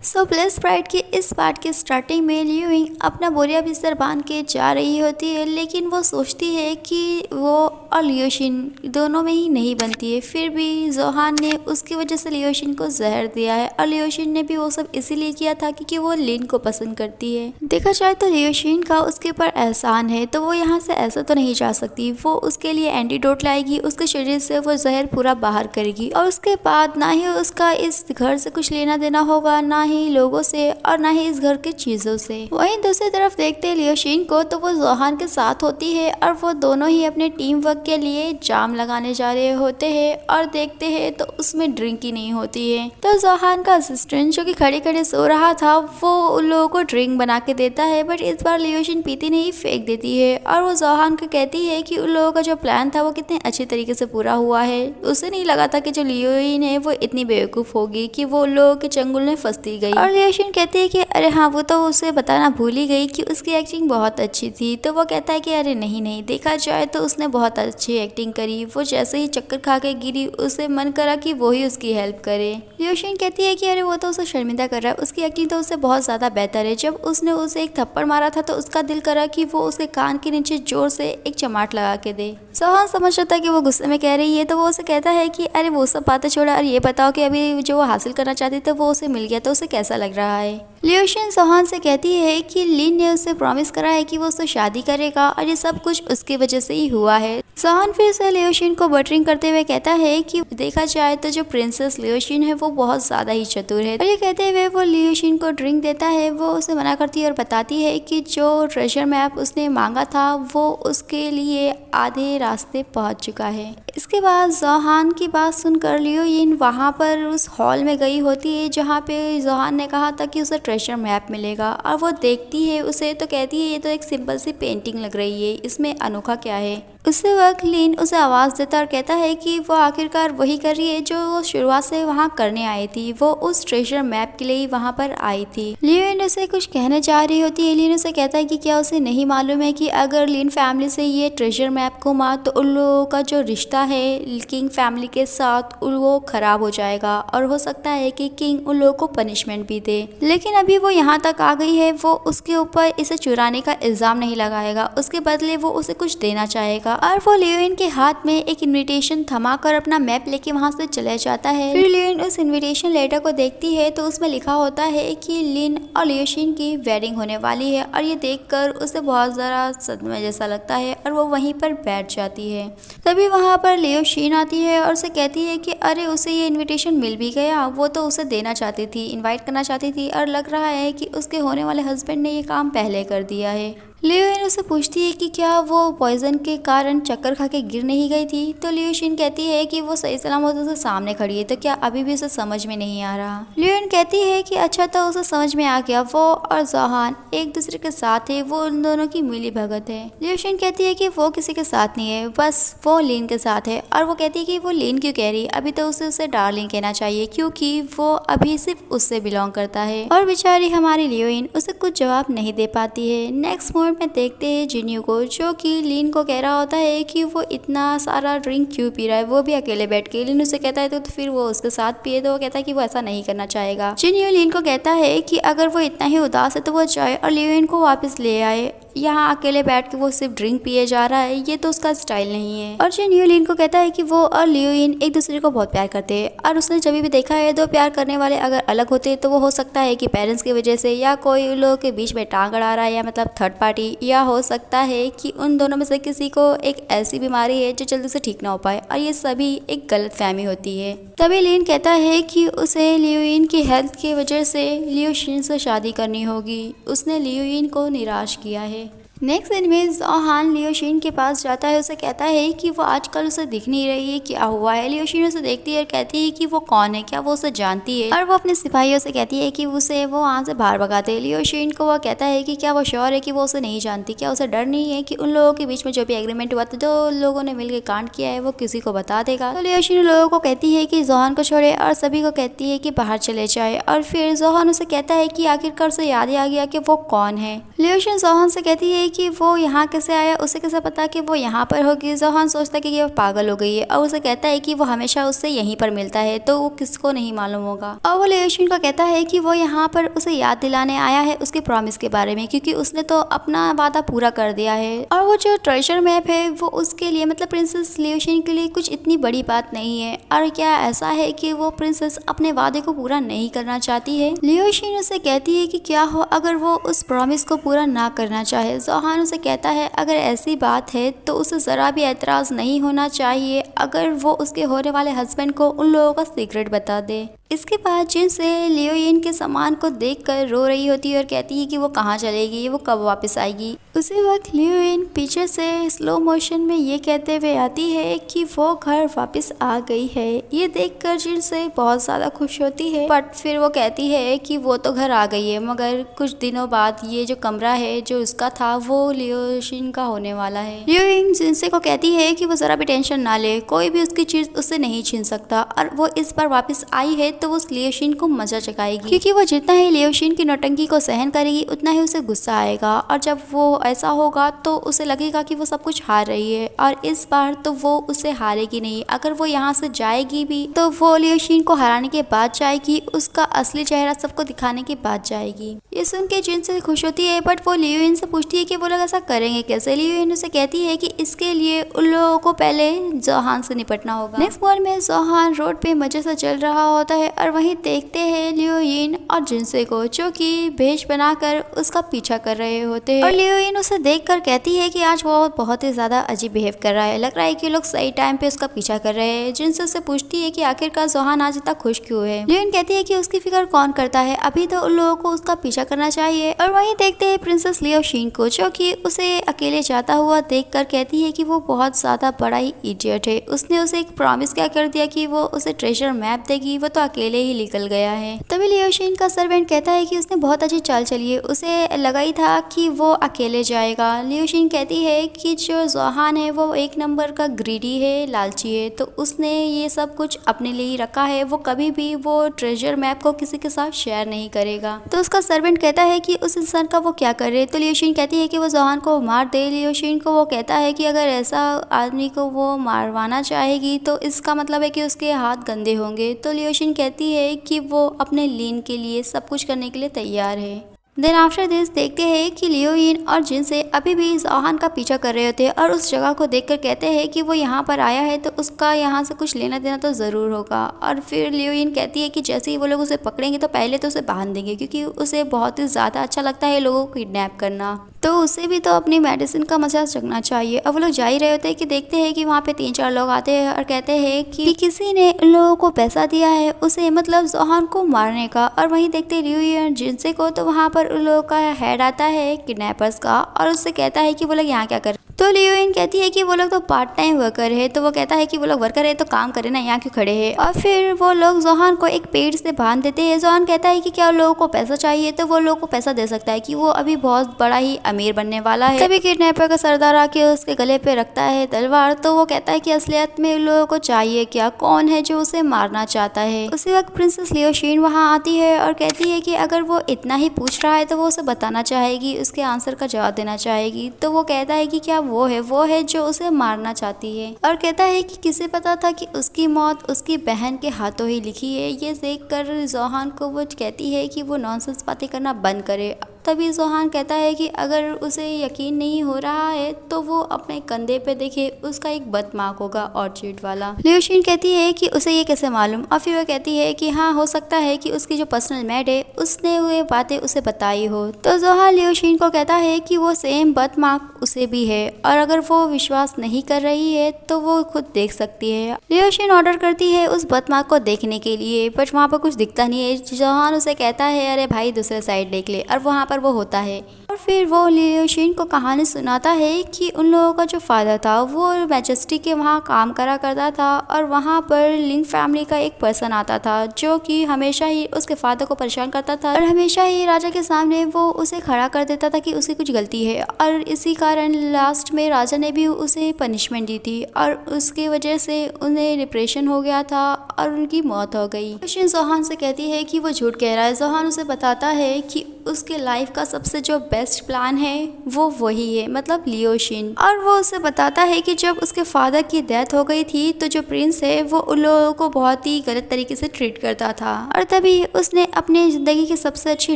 सो bless bride के इस part के स्टार्टिंग में लियू यिंग अपना बोरिया बिस्तर बांध के जा रही होती है, लेकिन वो सोचती है कि वो और लियू शिन दोनों में ही नहीं बनती है। फिर भी जोहान ने उसकी वजह से लियू शिन को जहर दिया है और लियू शिन ने भी वो सब इसीलिए किया था क्योंकि वो लिन को पसंद करती है। देखा जाए तो लियू शिन का उसके ऊपर एहसान है, तो वो यहाँ से ऐसा तो नहीं जा सकती। वो उसके लिए एंटीडोट लाएगी, उसके शरीर से वो जहर पूरा बाहर करेगी और उसके बाद ना ही उसका इस घर से कुछ लेना देना होगा, ना ही लोगों से और ना ही इस घर की चीजों से। वहीं दूसरी तरफ देखते लियू शिन को तो वो जोहान के साथ होती है और वो दोनों ही अपने टीम वर्क के लिए जाम लगाने जा रहे होते हैं और देखते हैं तो उसमें ड्रिंक ही नहीं होती है। तो जोहान का असिस्टेंट जो कि खड़े खड़े सो रहा था वो उन लोगों को ड्रिंक बना के देता है, बट इस बार लियू शिन पीती नहीं, फेंक देती है और वो जोहान को कहती है कि उन लोगों का जो प्लान था वो कितने अच्छे तरीके से पूरा हुआ है। उसे नहीं लगा था कि जो लियू यिंग है वो इतनी बेवकूफ होगी कि वो लोगों के चंगुल में फंसती गई। और लियू शिन कहती है कि अरे हाँ, वो तो उसे बताना भूल ही गई कि उसकी एक्टिंग बहुत अच्छी थी। तो वो कहता है कि अरे नहीं नहीं, देखा जाए तो उसने बहुत अच्छी एक्टिंग करी। वो जैसे ही चक्कर खा के गिरी उसे मन करा कि वो ही उसकी हेल्प करे। लियू शिन कहती है कि अरे वो तो उसे शर्मिंदा कर रहा है, उसकी एक्टिंग तो उससे बहुत ज्यादा बेहतर है। जब उसने उसे एक थप्पड़ मारा था तो उसका दिल करा कि वो उसके कान के नीचे जोर से एक चमाट लगा के दे। जोहान समझ रहा था कि वो गुस्से में कह रही है, तो वो उसे कहता है कि अरे वो सब बातें छोड़ा और ये बताओ कि अभी जो वो हासिल करना चाहती थी वो उसे मिल गया तो उसे कैसा लग रहा है। लियू शिन जोहान से कहती है कि लिन ने उसे प्रॉमिस करा है कि वो उससे शादी करेगा और ये सब कुछ उसकी वजह से ही हुआ है। जोहान फिर से लियू शिन को बटरिंग करते हुए कहता है कि देखा जाए तो जो प्रिंसेस लियू शिन है वो बहुत ज्यादा ही चतुर है। और ये कहते हुए वो लियू शिन को ड्रिंक देता है। वो उसे मना करती है और बताती है कि जो ट्रेजर मैप उसने मांगा था वो उसके लिए आधे रास्ते पहुंच चुका है। इसके बाद जोहान की बात सुनकर लियू यिंग वहाँ पर उस हॉल में गई होती है जहाँ पे जोहान ने कहा था कि उसे ट्रेजर मैप मिलेगा। और वो देखती है उसे तो कहती है ये तो एक सिंपल सी पेंटिंग लग रही है, इसमें अनोखा क्या है। उसी वक्त लिन उसे आवाज़ देता और कहता है कि वो आखिरकार वही कर रही है जो वो शुरुआत से वहाँ करने आई थी। वो उस ट्रेजर मैप के लिए ही वहाँ पर आई थी। लिन उसे कुछ कहने जा रही होती है। लिन उसे कहता है कि क्या उसे नहीं मालूम है कि अगर लिन फैमिली से ये ट्रेजर मैप घुमा तो उन लोगों का जो रिश्ता है किंग फैमिली के साथ वो खराब हो जाएगा और हो सकता है कि किंग उन लोगों को पनिशमेंट भी दे। लेकिन अभी वो यहाँ तक आ गई है, वो उसके ऊपर इसे चुराने का इल्जाम नहीं लगाएगा, उसके बदले वो उसे कुछ देना चाहेगा। और वो लियू यिंग के हाथ में एक इनविटेशन थमाकर अपना मैप लेके वहां से चले जाता है। फिर लियू यिंग उस इनविटेशन लेटर को देखती है तो उसमें लिखा होता है कि लिन और लियू शिन की वेडिंग होने वाली है और ये देखकर उसे बहुत ज़रा सदमे जैसा लगता है और वो वहीं पर बैठ जाती है। तभी वहां पर लियू शिन आती है और उसे कहती है कि अरे उसे ये इन्विटेशन मिल भी गया, वो तो उसे देना चाहती थी, इन्वाइट करना चाहती थी और लग रहा है कि उसके होने वाले हस्बैंड ने ये काम पहले कर दिया है। लियू यिंग उससे पूछती है कि क्या वो पॉइजन के कारण चक्कर खा के गिर नहीं गई थी। तो लियू शिन कहती है कि वो सही सलामत उसके सामने खड़ी है, तो क्या अभी भी उसे समझ में नहीं आ रहा। लियू यिंग कहती है कि अच्छा तो उसे समझ में आ गया, वो और जोहान एक दूसरे के साथ है, वो उन दोनों की मिली भगत है। लियू शिन कहती है कि वो किसी के साथ नहीं है, बस वो लिन के साथ है। और वो कहती है कि वो लिन क्यों कह रही है, अभी तो उसे डार्लिंग कहना चाहिए क्योंकि वो अभी सिर्फ उससे बिलोंग करता है। और बेचारी हमारी लियू यिंग उसे कुछ जवाब नहीं दे पाती है। नेक्स्ट में देखते हैं जिन्यू को जो कि लिन को कह रहा होता है कि वो इतना सारा ड्रिंक क्यों पी रहा है, वो भी अकेले बैठ के। लिन उसे कहता है तो फिर वो उसके साथ पिए, तो वो कहता है कि वो ऐसा नहीं करना चाहेगा। जिन्यू लिन को कहता है कि अगर वो इतना ही उदास है तो वो जाए और लिन को वापस ले आए। यहाँ अकेले बैठ के वो सिर्फ ड्रिंक पिए जा रहा है, ये तो उसका स्टाइल नहीं है। और जिन्यू लिन को कहता है कि वो और लियू यिंग एक दूसरे को बहुत प्यार करते हैं और उसने जब भी देखा है दो प्यार करने वाले अगर अलग होते तो वो हो सकता है कि पेरेंट्स की वजह से या कोई उन लोगों के बीच में टांग अड़ा रहा है या मतलब थर्ड पार्टी, या हो सकता है कि उन दोनों में से किसी को एक ऐसी बीमारी है जो जल्दी से ठीक ना हो पाए और ये सभी एक गलत फहमी होती है। तभी लिन कहता है कि उसे लियू यिंग की हेल्थ की वजह से लियू शिन से शादी करनी होगी, उसने लियू यिंग को निराश किया है। नेक्स्ट दिन में जोहान लियू शिन के पास जाता है, उसे कहता है कि वो आजकल उसे दिख नहीं रही है, क्या हुआ है। लियू शिन उसे देखती है और कहती है कि वो कौन है, क्या वो उसे जानती है। और वो अपने सिपाहियों से कहती है कि उसे वो वहाँ से बाहर भगाते हैं। लियू शिन को वो कहता है कि क्या वो श्योर है कि वो उसे नहीं जानती, क्या उसे डर नहीं है कि उन लोगों के बीच में जो भी एग्रीमेंट हुआ था, जो लोगों ने मिलकर कांड किया है, वो किसी को बता देगा। तो लियू शिन लोगों को कहती है कि जोहान को छोड़े और सभी को कहती है कि बाहर चले जाए। और फिर जोहान उसे कहता है कि आखिरकार उसे याद ही आ गया कि वो कौन है। लियोशिन जोहान से कहती है कि वो यहाँ कैसे आया, उसे कैसे पता कि वो यहाँ पर होगी। जोहान सोचता है कि ये पागल हो गई है और उसे कहता है कि वो हमेशा उससे यहीं पर मिलता है तो वो किसको नहीं मालूम होगा। और वो लियोशिन को कहता है कि वो यहाँ पर उसे याद दिलाने आया है उसके प्रॉमिस के बारे में, क्योंकि उसने तो अपना वादा पूरा कर दिया है और वो जो ट्रेजर मैप है वो उसके लिए मतलब प्रिंसेस लियोशिन के लिए कुछ इतनी बड़ी बात नहीं है। और क्या ऐसा है कि वो प्रिंसेस अपने वादे को पूरा नहीं करना चाहती है। लियोशिन उसे कहती है कि क्या हो अगर वो उस प्रॉमिस को पूरा ना करना चाहे। जोहान उसे कहता है अगर ऐसी बात है तो उसे जरा भी एतराज नहीं होना चाहिए अगर वो उसके होने वाले हस्बैंड को उन लोगों का सीक्रेट बता दे। इसके बाद जिनसे लियोयिन के सामान को देखकर रो रही होती है और कहती है कि वो कहाँ चलेगी, वो कब वापस आएगी। उसी वक्त लियोयिन पीछे से स्लो मोशन में ये कहते हुए आती है कि वो घर वापस आ गई है। ये देखकर जिनसे बहुत ज़्यादा खुश होती है, बट फिर वो कहती है कि वो तो घर आ गई है मगर कुछ दिनों बाद ये जो कमरा है जो उसका था वो लियोशिन का होने वाला है। लियोयिन जिनसे को कहती है कि वो ज़रा भी टेंशन ना ले, कोई भी उसकी चीज़ उससे नहीं छीन सकता और वो इस बार वापस आई है तो वो उस लियोशिन को मजा चखाएगी, क्योंकि वो जितना ही लियोशिन की नौटंकी को सहन करेगी उतना ही उसे गुस्सा आएगा और जब वो ऐसा होगा तो उसे लगेगा कि वो सब कुछ हार रही है और इस बार तो वो उसे हारेगी नहीं। अगर वो यहाँ से जाएगी भी तो वो लियोशिन को हराने के बाद जाएगी, उसका असली चेहरा सबको दिखाने के बाद जाएगी। ये सुन के जिन से खुश होती है, बट वो लियोयिन से पूछती है कि वो लोग ऐसा करेंगे कैसे। लियोयिन उसे कहती है कि इसके लिए उन लोगों को पहले जोहान से निपटना होगा। नेक्स्ट मोड में जोहान रोड पे मजे से चल रहा होता है और वहीं देखते हैं लियोयिन और जिनसे को जो कि भेष बनाकर उसका पीछा कर रहे होते हैं और लियोयिन उसे देखकर कहती है कि आज वो बहुत ही ज्यादा अजीब बिहेव कर रहा है, लग रहा है कि लोग सही टाइम पे उसका पीछा कर रहे हैं। जिनसे उसे पूछती है कि आखिरकार जोहान आज इतना खुश क्यों है। लियोयिन कहती है कि उसकी फिक्र कौन करता है, अभी तो उन लोगों को उसका पीछा करना चाहिए। और वहीं देखते हैं प्रिंसेस लियोशिन को जो कि उसे अकेले जाता हुआ देखकर कहती है कि वो बहुत ज्यादा बड़ा ही इडियट है। उसने उसे एक प्रॉमिस क्या कर दिया कि वो उसे ट्रेजर मैप देगी, वो तो अकेले ही निकल गया है। तभी लियोशिन का सर्वेंट कहता है कि उसने बहुत अच्छी चाल चली है, उसे लगा ही था कि वो अकेले जाएगा। लियोशिन कहती है कि जो जोहान है वो एक नंबर का ग्रीडी है, लालची है, तो उसने ये सब कुछ अपने लिए ही रखा है, वो कभी भी वो ट्रेजर मैप को किसी के साथ शेयर नहीं करेगा। तो उसका सर्वेंट कहता है कि उस इंसान का वो क्या करे, तो लियोशिन कहती है कि वो जोहान को मार दे। लियोशिन को वो कहता है कि अगर ऐसा आदमी को वो मारवाना चाहेगी तो इसका मतलब है कि उसके हाथ गंदे होंगे। तो लियोशिन कहती है कि वो अपने लीन के लिए सब कुछ करने के लिए तैयार है। देन आफ्टर दिस देखते हैं कि लियोयिन और जिनसे अभी भी जोहान का पीछा कर रहे होते हैं और उस जगह को देखकर कहते हैं कि वो यहाँ पर आया है तो उसका यहाँ से कुछ लेना देना तो ज़रूर होगा। और फिर लियोयिन कहती है कि जैसे ही वो लोग उसे पकड़ेंगे तो पहले तो उसे बांध देंगे, क्योंकि उसे बहुत ही ज़्यादा अच्छा लगता है लोगों को किडनैप करना, तो उसे भी तो अपनी मेडिसिन का मजा चखना चाहिए। अब वो लोग जा ही रहे होते हैं कि देखते हैं कि वहाँ पे 3-4 लोग आते हैं और कहते हैं कि किसी ने उन लोगों को पैसा दिया है उसे मतलब जोहान को मारने का। और वहीं देखते हैं लियोयिन जिनसे को, तो वहाँ पर उन लोगों का हेड आता है किडनैपर्स का और उससे कहता है कि वो लोग यहाँ क्या कर। तो लियोयिन कहती है कि वो लोग तो पार्ट टाइम वर्कर है, तो वो कहता है कि वो लोग वर्कर है तो काम करे ना, यहाँ क्यों खड़े हैं। और फिर वो लोग जोहान को एक पेड़ से बांध देते हैं। जोहान कहता है कि क्या लोगों को पैसा चाहिए, तो वो लोगों को पैसा दे सकता है कि वो अभी बहुत बड़ा ही अमीर बनने वाला है। तभी किडनैपर का सरदार आके उसके गले पे रखता है तलवार, तो वो कहता है कि असलियत में लोगों को चाहिए क्या, कौन है जो उसे मारना चाहता है। उसी वक्त प्रिंसेस लियोशिन वहाँ आती है और कहती है कि अगर वो इतना ही पूछ रहा है तो वो उसे बताना चाहेगी, उसके आंसर का जवाब देना चाहेगी। तो वो कहता है कि क्या वो है जो उसे मारना चाहती है और कहता है कि किसे पता था कि उसकी मौत उसकी बहन के हाथों ही लिखी है। ये देखकर जोहान को वो कहती है कि वो नॉनसेंस बातें करना बंद करे। तभी जोहान कहता है कि अगर उसे यकीन नहीं हो रहा है तो वो अपने कंधे पे देखे, उसका एक बर्थ मार्क होगा ऑर्चिड वाला। लियोशिन कहती है कि उसे ये कैसे मालूम, और फिर वो कहती है कि हाँ हो सकता है कि उसकी जो पर्सनल मेड है उसने वो बातें उसे बताई हो। तो जोहान लियोशिन को कहता है कि वो सेम बर्थ मार्क उसे भी है और अगर वो विश्वास नहीं कर रही है तो वो खुद देख सकती है। लियोशिन ऑर्डर करती है उस बर्थ मार्क को देखने के लिए, बट वहाँ पर कुछ दिखता नहीं है। जोहान उसे कहता है अरे भाई दूसरे साइड देख ले, और वहाँ पर वो होता है। और फिर वो लियोशिन को कहानी सुनाता है कि उन लोगों का जो फादर था वो मैजेस्टी के वहाँ काम करा करता था और वहाँ पर लिंग फैमिली का एक पर्सन आता था जो कि हमेशा ही उसके फादर को परेशान करता था और हमेशा ही राजा के सामने वो उसे खड़ा कर देता था कि उसकी कुछ गलती है। और इसी कारण लास्ट में राजा ने भी उसे पनिशमेंट दी थी और उसकी वजह से उन्हें डिप्रेशन हो गया था और उनकी मौत हो गई। लियोशिन जोहान से कहती है कि वो झूठ कह रहा है। जोहान उसे बताता है कि उसके लाइफ का सबसे जो बेस्ट प्लान है वो वही है, मतलब लियोशिन। और वो उसे बताता है कि जब उसके फादर की डेथ हो गई थी तो जो प्रिंस है वो उन लोगों को बहुत ही गलत तरीके से ट्रीट करता था, और तभी उसने अपनी जिंदगी की सबसे अच्छी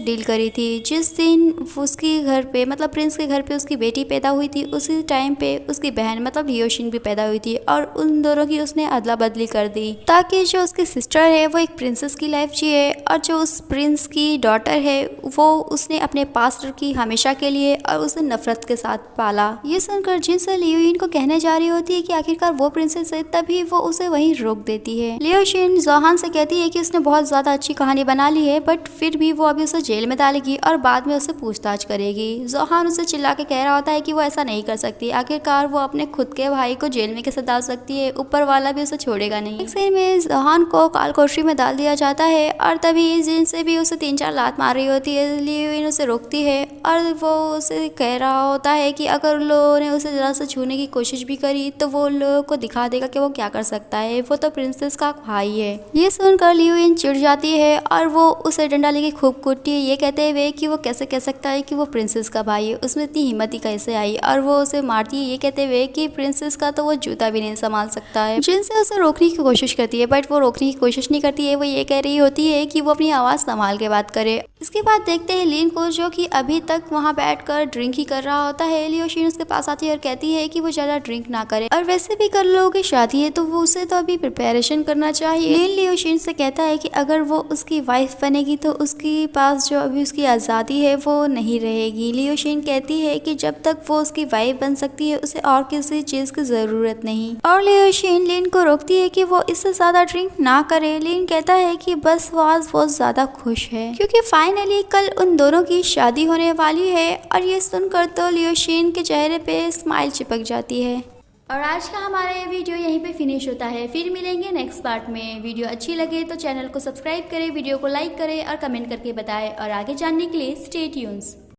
डील करी थी। जिस दिन उसके घर पे, मतलब प्रिंस के घर पे उसकी बेटी पैदा हुई थी, उसी टाइम पे उसकी बहन मतलब लियोशिन भी पैदा हुई थी, और उन दोनों की उसने अदला बदली कर दी ताकि जो उसकी सिस्टर है वो एक प्रिंसेस की लाइफ जिए, और जो उस प्रिंस की डॉटर है वो उसने अपने पास रखी हमेशा के लिए और उसे नफरत के साथ पाला। ये सुनकर जिनसे लियोशिन को कहने जा रही होती है कि आखिरकार वो प्रिंसेस है, तभी वो उसे वहीं रोक देती है। लियोशिन जोहान से कहती है कि उसने बहुत ज्यादा अच्छी कहानी बना ली है, बट फिर भी वो अभी उसे जेल में डालेगी और बाद में उसे पूछताछ करेगी। जोहान उसे चिल्ला के कह रहा होता है कि वो ऐसा नहीं कर सकती, आखिरकार वो अपने खुद के भाई को जेल में कैसे डाल सकती है, ऊपर वाला भी उसे छोड़ेगा नहीं। एक सीन में जोहान को काल कोठरी में डाल दिया जाता है, और तभी जिनसे भी उसे 3-4 लात मार रही होती है, लियोशिन उसे रोकती है और वो उसे कह रहा होता है कि अगर उन लोगों ने उसे जरा से छूने की कोशिश भी करी तो वो उन लोगों को दिखा देगा कि वो क्या कर सकता है, वो तो प्रिंसेस का भाई है। ये सुनकर लियोशिन चिढ़ जाती है और वो उसे डंडा लेके खूब कूटती है, ये कहते हुए कि वो कैसे कह सकता है कि वो प्रिंसेस का भाई है, उसमें इतनी हिम्मत ही कैसे आई, और वो उसे मारती है ये कहते हुए कि प्रिंसेस का तो वो जूता भी नहीं संभाल सकता है। जिनसे उसे रोकने की कोशिश करती है, बट वो रोकने की कोशिश नहीं करती है, वो ये कह रही होती है कि वो अपनी आवाज़ संभाल के बात करे। इसके बाद देखते हैं लिन को, जो कि अभी तक वहाँ बैठकर ड्रिंक ही कर रहा होता है। लियोशिन उसके पास आती है और कहती है कि वो ज़्यादा ड्रिंक ना करे, और वैसे भी कल लोगों की शादी है तो वो उसे तो अभी प्रिपरेशन करना चाहिए। लिन लियोशिन से कहता है कि अगर वो उसकी वाइफ बनेगी तो उसके पास जो अभी उसकी आज़ादी है वो नहीं रहेगी। लियोशिन कहती है कि जब तक वो उसकी वाइफ बन सकती है उसे और किसी चीज़ की ज़रूरत नहीं, और लियोशिन लिन को रोकती है कि वो इससे ज़्यादा ड्रिंक ना करे। लिन कहता है कि बस वो आज बहुत ज़्यादा खुश है क्योंकि फाइनली कल उन दोनों की शादी होने वाली है, और ये सुनकर तो लियोशिन के चेहरे पे स्माइल चिपक जाती है। और आज का हमारा ये वीडियो यहीं पे फिनिश होता है, फिर मिलेंगे नेक्स्ट पार्ट में। वीडियो अच्छी लगे तो चैनल को सब्सक्राइब करें, वीडियो को लाइक करें और कमेंट करके बताएं, और आगे जानने के लिए स्टे ट्यून्स।